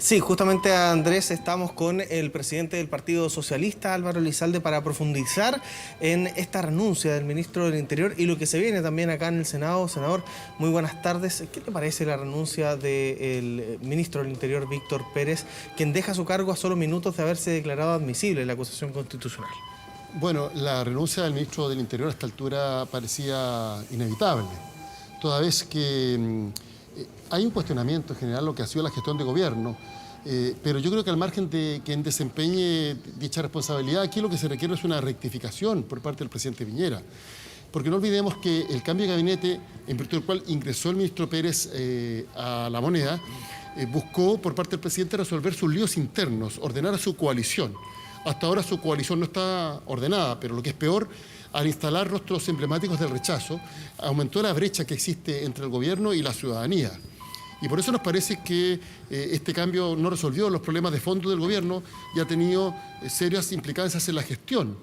Sí, justamente Andrés, estamos con el presidente del Partido Socialista, Álvaro Elizalde, para profundizar en esta renuncia del ministro del Interior y lo que se viene también acá en el Senado. Senador, muy buenas tardes. ¿Qué le parece la renuncia del ministro del Interior, Víctor Pérez, quien deja su cargo a solo minutos de haberse declarado admisible la acusación constitucional? Bueno, la renuncia del ministro del Interior a esta altura parecía inevitable, toda vez que hay un cuestionamiento en general lo que ha sido la gestión de gobierno, pero yo creo que al margen de quien desempeñe dicha responsabilidad, aquí lo que se requiere es una rectificación por parte del presidente Piñera. Porque no olvidemos que el cambio de gabinete, en virtud del cual ingresó el ministro Pérez a La Moneda, buscó por parte del presidente resolver sus líos internos, ordenar a su coalición. Hasta ahora su coalición no está ordenada, pero lo que es peor, al instalar rostros emblemáticos del rechazo, aumentó la brecha que existe entre el gobierno y la ciudadanía. Y por eso nos parece que este cambio no resolvió los problemas de fondo del gobierno y ha tenido serias implicancias en la gestión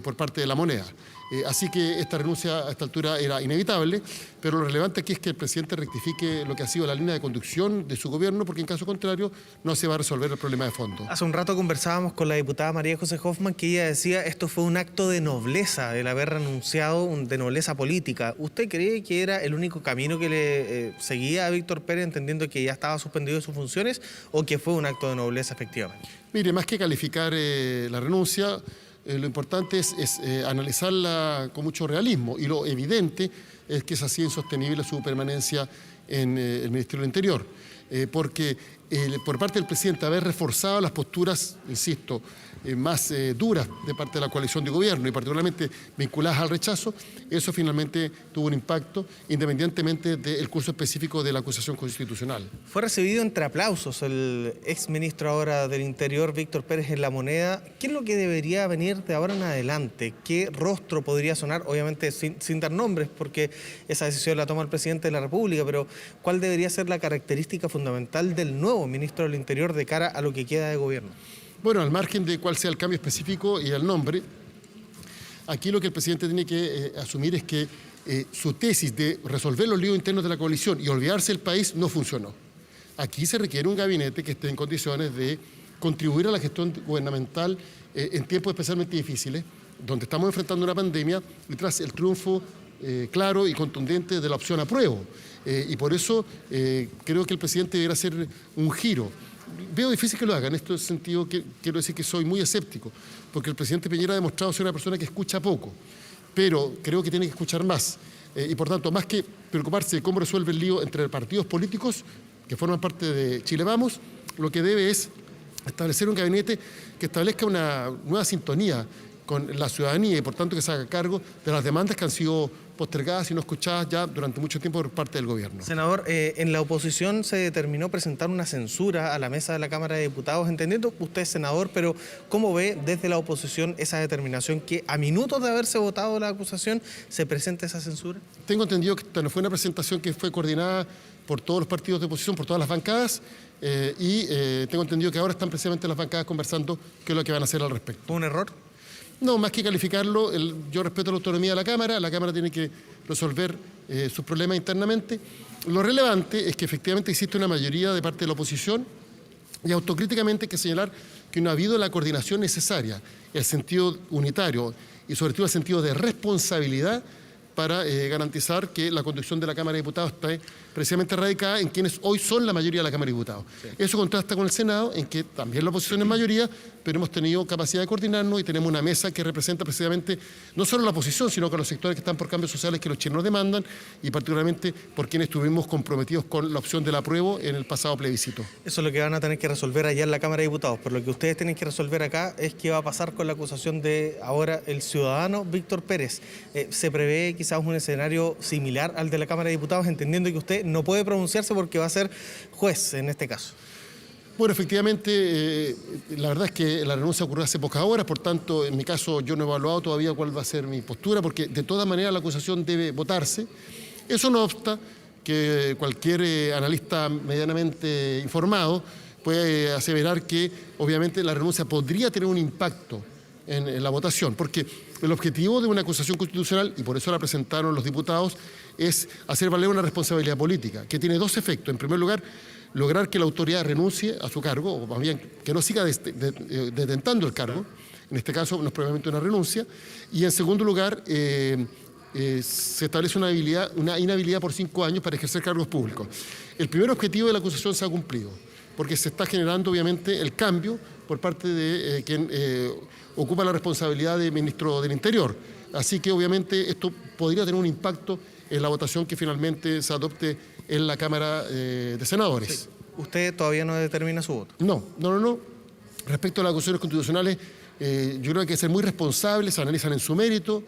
por parte de La Moneda. Así que esta renuncia a esta altura era inevitable, pero lo relevante aquí es que el presidente rectifique lo que ha sido la línea de conducción de su gobierno, porque en caso contrario no se va a resolver el problema de fondo. Hace un rato conversábamos con la diputada María José Hoffman, que ella decía esto fue un acto de nobleza, el haber renunciado, de nobleza política. ¿Usted cree que era el único camino que le seguía a Víctor Pérez, entendiendo que ya estaba suspendido de sus funciones, o que fue un acto de nobleza efectivamente? Mire, más que calificar la renuncia, lo importante es analizarla con mucho realismo, y lo evidente es que es así insostenible su permanencia en el Ministerio del Interior, porque por parte del presidente haber reforzado las posturas, insisto, más duras de parte de la coalición de gobierno y particularmente vinculadas al rechazo, eso finalmente tuvo un impacto independientemente del curso específico de la acusación constitucional. Fue recibido entre aplausos el exministro ahora del Interior, Víctor Pérez, en La Moneda. ¿Qué es lo que debería venir de ahora en adelante? ¿Qué rostro podría sonar? Obviamente sin dar nombres, porque esa decisión la toma el presidente de la República, pero ¿cuál debería ser la característica fundamental del nuevo ministro del Interior de cara a lo que queda de gobierno? Bueno, al margen de cuál sea el cambio específico y el nombre, aquí lo que el presidente tiene que asumir es que su tesis de resolver los líos internos de la coalición y olvidarse del país no funcionó. Aquí se requiere un gabinete que esté en condiciones de contribuir a la gestión gubernamental en tiempos especialmente difíciles, donde estamos enfrentando una pandemia y tras el triunfo claro y contundente de la opción apruebo. Y por eso creo que el presidente deberá hacer un giro. Veo difícil que lo haga. En este sentido quiero decir que soy muy escéptico, porque el presidente Piñera ha demostrado ser una persona que escucha poco, pero creo que tiene que escuchar más. Y por tanto, más que preocuparse de cómo resuelve el lío entre partidos políticos que forman parte de Chile Vamos, lo que debe es establecer un gabinete que establezca una nueva sintonía con la ciudadanía y por tanto que se haga cargo de las demandas que han sido postergadas y no escuchadas ya durante mucho tiempo por parte del gobierno. Senador, en la oposición se determinó presentar una censura a la mesa de la Cámara de Diputados, entendiendo que usted es senador, pero ¿cómo ve desde la oposición esa determinación que a minutos de haberse votado la acusación se presente esa censura? Tengo entendido que esta no fue una presentación que fue coordinada por todos los partidos de oposición, por todas las bancadas, y tengo entendido que ahora están precisamente las bancadas conversando qué es lo que van a hacer al respecto. ¿Fue un error? No, más que calificarlo, yo respeto la autonomía de la Cámara tiene que resolver sus problemas internamente. Lo relevante es que efectivamente existe una mayoría de parte de la oposición y autocríticamente hay que señalar que no ha habido la coordinación necesaria, el sentido unitario y sobre todo el sentido de responsabilidad para garantizar que la conducción de la Cámara de Diputados está precisamente radicada en quienes hoy son la mayoría de la Cámara de Diputados. Sí. Eso contrasta con el Senado, en que también la oposición es mayoría, pero hemos tenido capacidad de coordinarnos y tenemos una mesa que representa precisamente no solo la oposición, sino que los sectores que están por cambios sociales que los chilenos demandan y particularmente por quienes estuvimos comprometidos con la opción del apruebo en el pasado plebiscito. Eso es lo que van a tener que resolver allá en la Cámara de Diputados, pero lo que ustedes tienen que resolver acá es qué va a pasar con la acusación de ahora el ciudadano Víctor Pérez. ¿Se prevé quizás un escenario similar al de la Cámara de Diputados, entendiendo que usted no puede pronunciarse porque va a ser juez en este caso? Bueno, efectivamente, la verdad es que la renuncia ocurrió hace pocas horas, por tanto, en mi caso yo no he evaluado todavía cuál va a ser mi postura, porque de todas maneras la acusación debe votarse. Eso no obsta que cualquier analista medianamente informado puede aseverar que obviamente la renuncia podría tener un impacto en la votación, porque el objetivo de una acusación constitucional, y por eso la presentaron los diputados, es hacer valer una responsabilidad política, que tiene dos efectos. En primer lugar, lograr que la autoridad renuncie a su cargo, o más bien que no siga detentando el cargo, en este caso no es probablemente una renuncia, y en segundo lugar se establece una inhabilidad por 5 años para ejercer cargos públicos. El primer objetivo de la acusación se ha cumplido, porque se está generando obviamente el cambio por parte de quien ocupa la responsabilidad de ministro del Interior. Así que obviamente esto podría tener un impacto en la votación que finalmente se adopte en la Cámara de Senadores. Sí. ¿Usted todavía no determina su voto? No. Respecto a las acusaciones constitucionales, yo creo que hay que ser muy responsables, se analizan en su mérito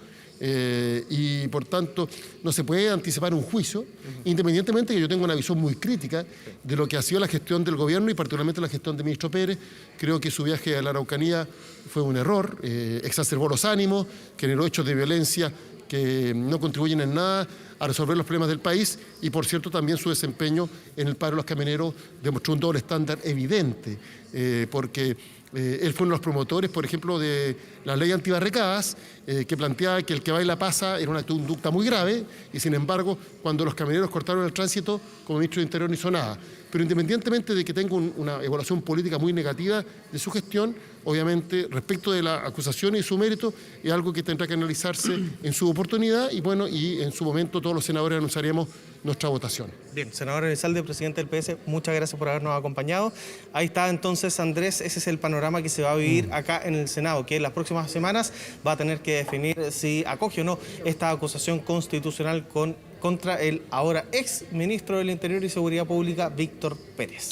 y por tanto no se puede anticipar un juicio, independientemente de que yo tenga una visión muy crítica de lo que ha sido la gestión del gobierno y particularmente la gestión del ministro Pérez. Creo que su viaje a la Araucanía fue un error, exacerbó los ánimos, generó hechos de violencia que no contribuyen en nada a resolver los problemas del país y, por cierto, también su desempeño en el paro de los camioneros demostró un doble estándar evidente, porque él fue uno de los promotores, por ejemplo, de la ley antibarricadas, que planteaba que el que baila pasa era una conducta muy grave y, sin embargo, cuando los camioneros cortaron el tránsito, como ministro de Interior no hizo nada. Pero independientemente de que tenga una evaluación política muy negativa de su gestión, obviamente, respecto de la acusación y su mérito, es algo que tendrá que analizarse en su oportunidad y, bueno, y en su momento todos los senadores anunciaremos nuestra votación. Bien, senador Elizalde, presidente del PS, muchas gracias por habernos acompañado. Ahí está entonces, Andrés, ese es el panorama que se va a vivir acá en el Senado, que en las próximas semanas va a tener que definir si acoge o no esta acusación constitucional contra el ahora ex ministro del Interior y Seguridad Pública, Víctor Pérez.